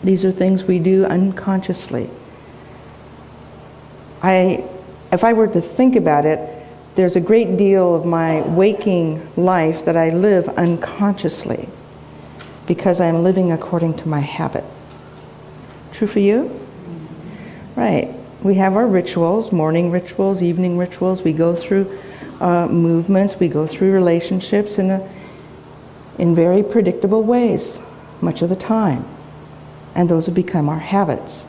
These are things we do unconsciously. If I were to think about it, there's a great deal of my waking life that I live unconsciously because I'm living according to my habit. True for you? Right. We have our rituals, morning rituals, evening rituals. We go through movements, we go through relationships in very predictable ways, much of the time. And those have become our habits.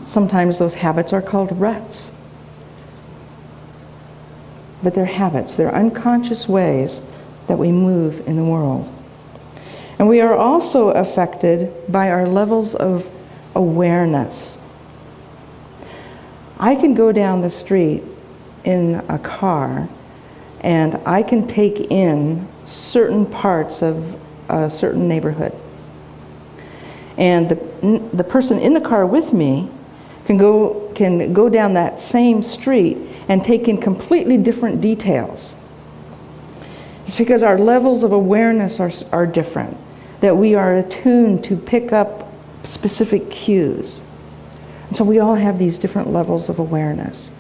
Sometimes those habits are called ruts. But they're habits. They're unconscious ways that we move in the world. And we are also affected by our levels of awareness. I can go down the street in a car and I can take in certain parts of a certain neighborhood. And the person in the car with me can go down that same street and take in completely different details. It's because our levels of awareness are different, that we are attuned to pick up specific cues. And so we all have these different levels of awareness.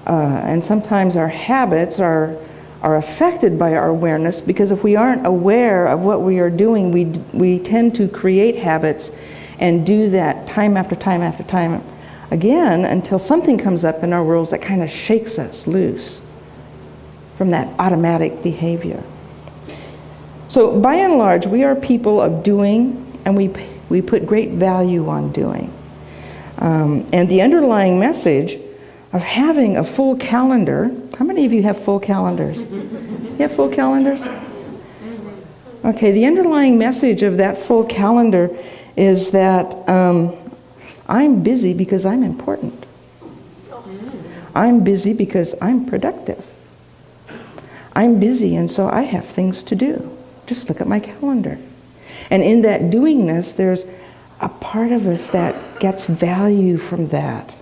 And sometimes our habits are affected by our awareness, because if we aren't aware of what we are doing, we tend to create habits and do that time after time after time again until something comes up in our worlds that kind of shakes us loose from that automatic behavior. So by and large, we are people of doing, and we put great value on doing. And the underlying message of having a full calendar, how many of you have full calendars? You have full calendars? Okay, the underlying message of that full calendar is that I'm busy because I'm important. I'm busy because I'm productive. I'm busy and so I have things to do. Just look at my calendar. And in that doingness, there's a part of us that gets value from that.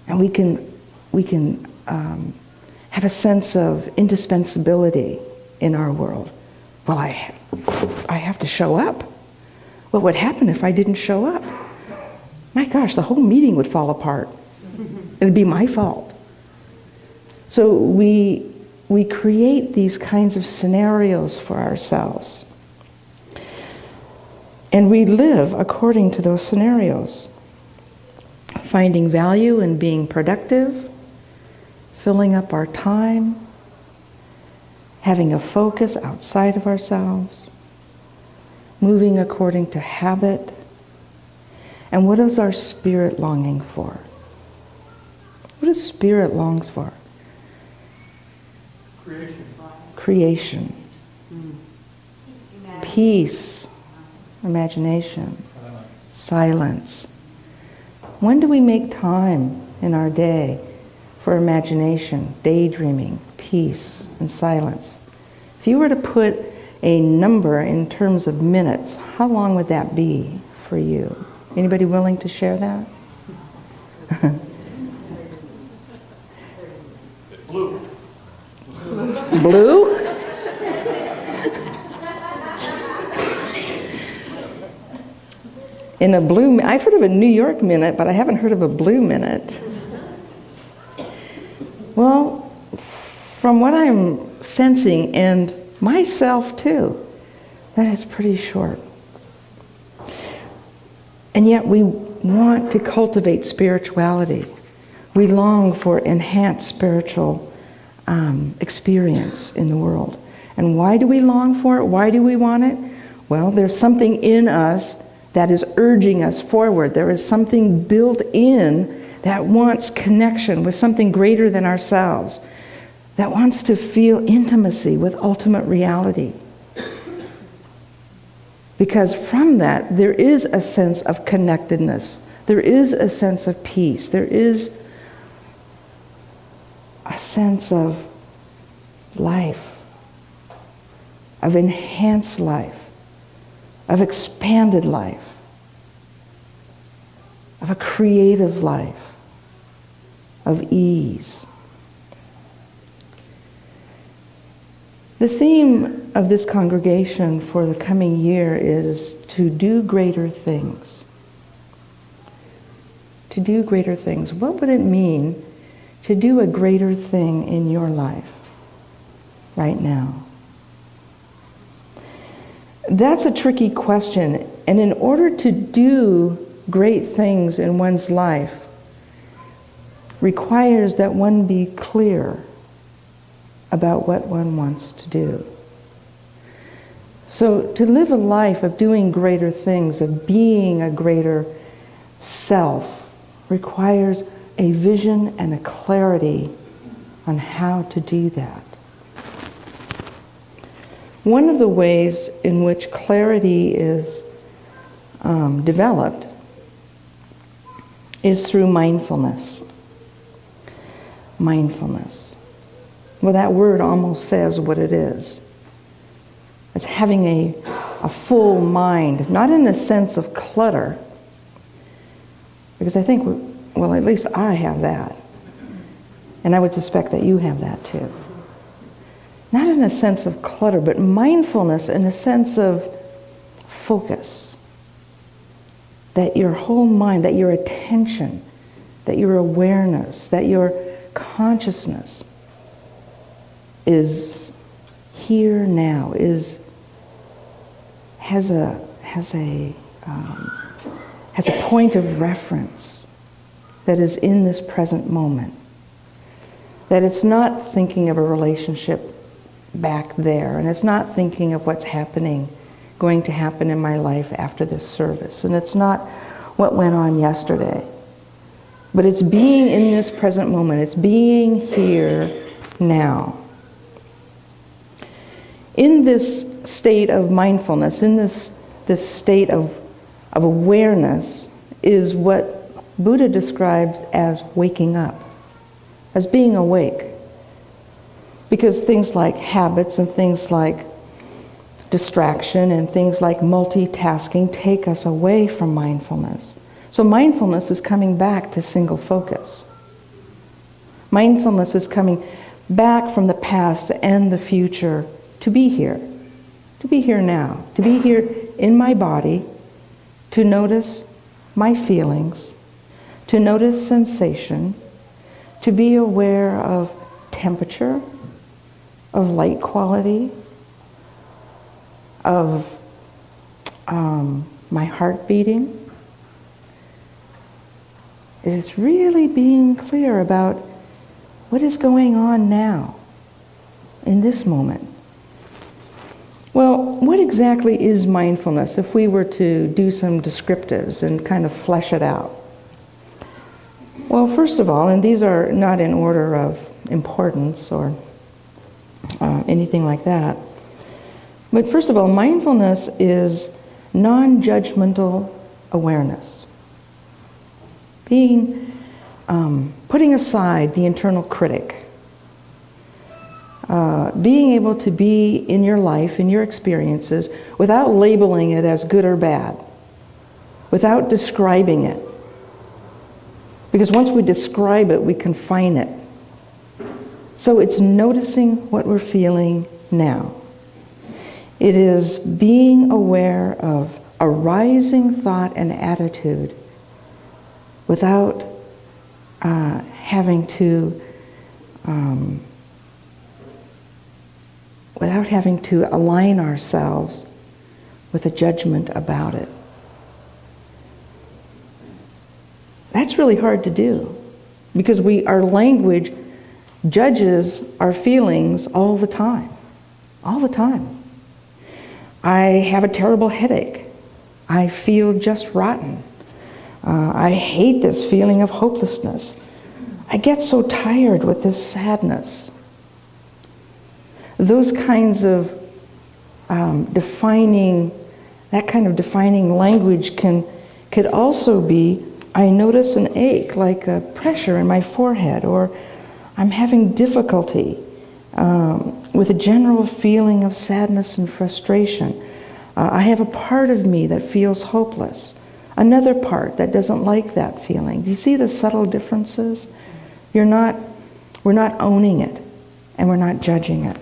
And we can have a sense of indispensability in our world. Well, I have to show up. What would happen if I didn't show up? My gosh, the whole meeting would fall apart. It'd be my fault. So we create these kinds of scenarios for ourselves. And we live according to those scenarios, finding value in being productive, filling up our time, having a focus outside of ourselves, moving according to habit. And what is our spirit longing for? What does spirit longs for? Creation. Peace. Imagination. Silence. When do we make time in our day for imagination, daydreaming, peace, and silence? If you were to put a number in terms of minutes, how long would that be for you? Anybody willing to share that? Blue. Blue? In a blue, I've heard of a New York minute, but I haven't heard of a blue minute. Well, from what I'm sensing, and myself too, that is pretty short. And yet we want to cultivate spirituality. We long for enhanced spiritual experience in the world. And why do we long for it? Why do we want it? Well, there's something in us that is urging us forward. There is something built in that wants connection with something greater than ourselves, that wants to feel intimacy with ultimate reality. Because from that, there is a sense of connectedness. There is a sense of peace. There is a sense of life, of enhanced life, of expanded life, of a creative life, of ease. The theme of this congregation for the coming year is to do greater things. To do greater things. What would it mean to do a greater thing in your life right now? That's a tricky question. And in order to do great things in one's life requires that one be clear about what one wants to do. So to live a life of doing greater things, of being a greater self, requires a vision and a clarity on how to do that. One of the ways in which clarity is developed is through mindfulness. Mindfulness. Well, that word almost says what it is. It's having a full mind, not in a sense of clutter, because I think, well, at least I have that. And I would suspect that you have that too. Not in a sense of clutter, but mindfulness in a sense of focus. That your whole mind, that your attention, that your awareness, that your consciousness is here now, has a point of reference that is in this present moment. That it's not thinking of a relationship back there, and it's not thinking of what's going to happen in my life after this service, and it's not what went on yesterday. But it's being in this present moment. It's being here now. In this state of mindfulness, in this state of awareness, is what Buddha describes as waking up, as being awake. Because things like habits and things like distraction and things like multitasking take us away from mindfulness. So mindfulness is coming back to single focus. Mindfulness is coming back from the past and the future to be here now, to be here in my body, to notice my feelings, to notice sensation, to be aware of temperature, of light quality, of my heart beating. It is really being clear about what is going on now, in this moment. Well, what exactly is mindfulness if we were to do some descriptives and kind of flesh it out? Well, first of all, and these are not in order of importance or anything like that, but first of all, mindfulness is non-judgmental awareness. Putting aside the internal critic. Being able to be in your life, in your experiences, without labeling it as good or bad, without describing it. Because once we describe it, we confine it. So it's noticing what we're feeling now. It is being aware of arising thought and attitude without having to align ourselves with a judgment about it. That's really hard to do because our language judges our feelings all the time. All the time. I have a terrible headache. I feel just rotten. I hate this feeling of hopelessness. I get so tired with this sadness. Those kinds of defining language could also be, I notice an ache, like a pressure in my forehead, or I'm having difficulty with a general feeling of sadness and frustration. I have a part of me that feels hopeless. Another part that doesn't like that feeling. Do you see the subtle differences? We're not owning it, and we're not judging it.